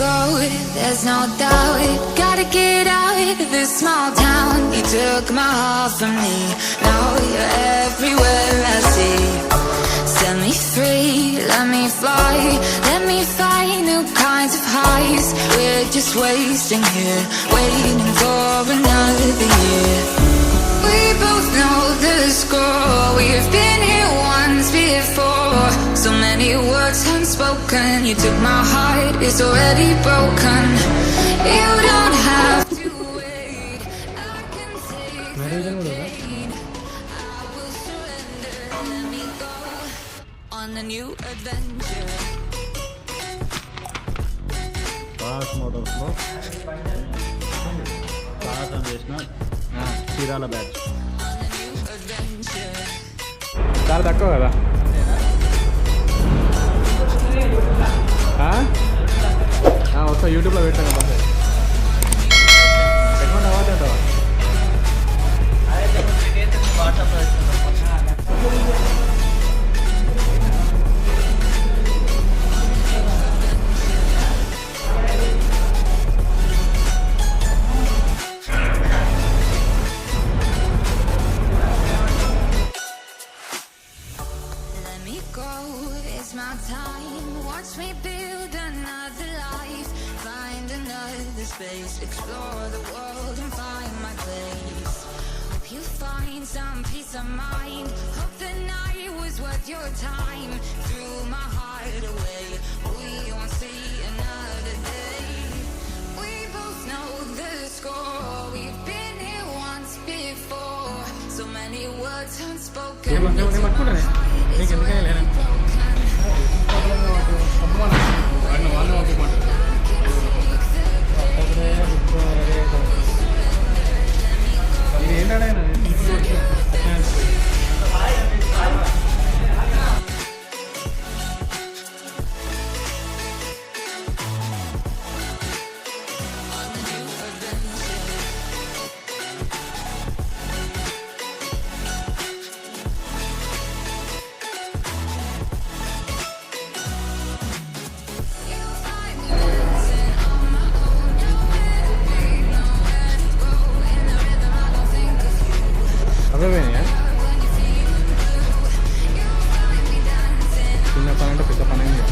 go, there's no doubt. Gotta get out of this small town. You took my heart from me, now you're everywhere I see. Set me free, let me fly, let me find new kinds of highs. We're just wasting here, waiting for another year. We both know the score, we've been here once before. So many words unspoken, you took my heart, it's already broken. You don't have to wait, I can take the pain. I will surrender, let me go on a new adventure. Fast motors, no? Fast and this, not? Chirala batch చాలా తక్కువ కదా వస్తా యూట్యూబ్లో పెట్టాను కదా ఎటువంటి అవ్వదు అంటావా It's my time, watch me build another life. Find another space, explore the world and find my place. Hope you find some peace of mind. Hope the night was worth your time. Threw my heart away, we won't see another day. We both know the score, we've been here once before. So many words unspoken, it's my heart, it's already broken. చిన్న పని అంటే పెద్ద పని అయింది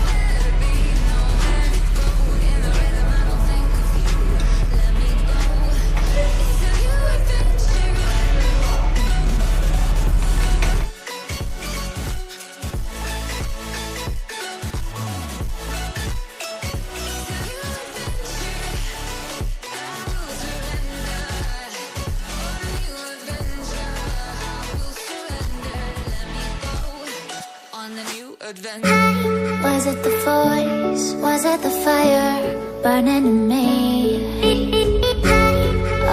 Was it the voice? Was it the fire burning in me?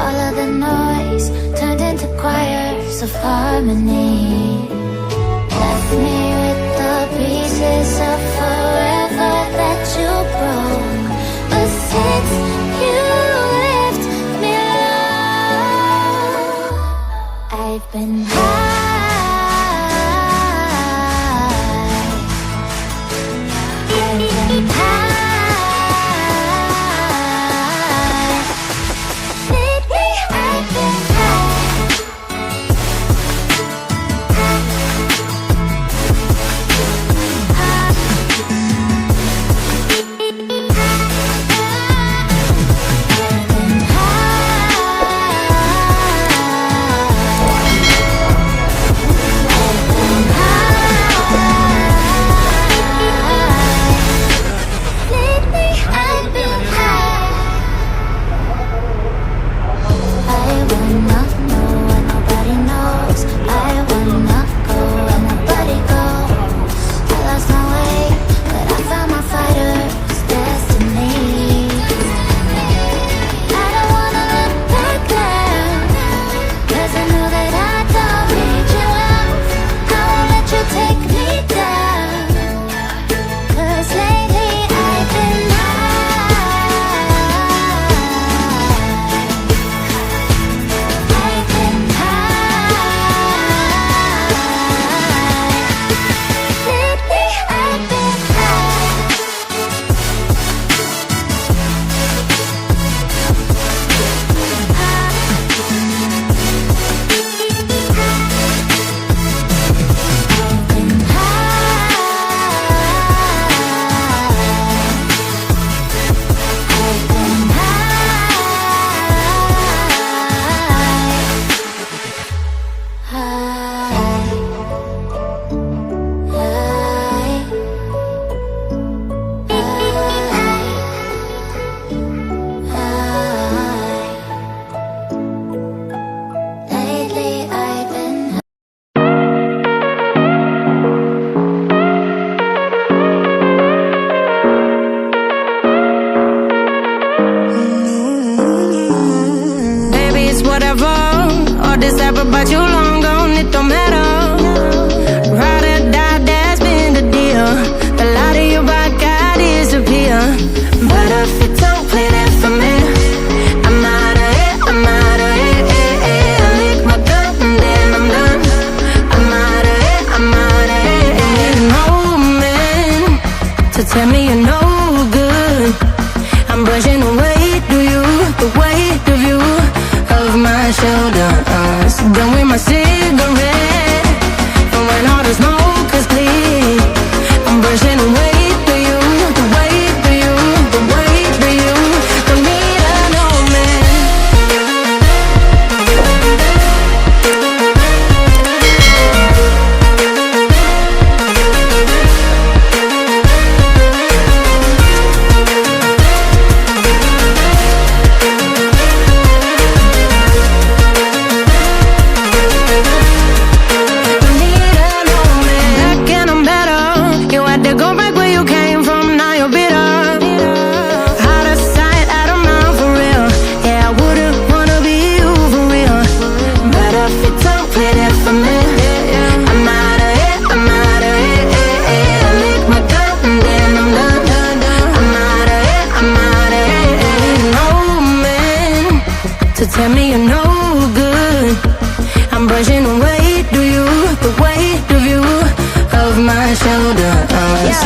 All of the noise turned into choirs of harmony. Left me with the pieces of forever that you broke. But since you left me alone, I've been high.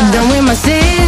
Done with my sin.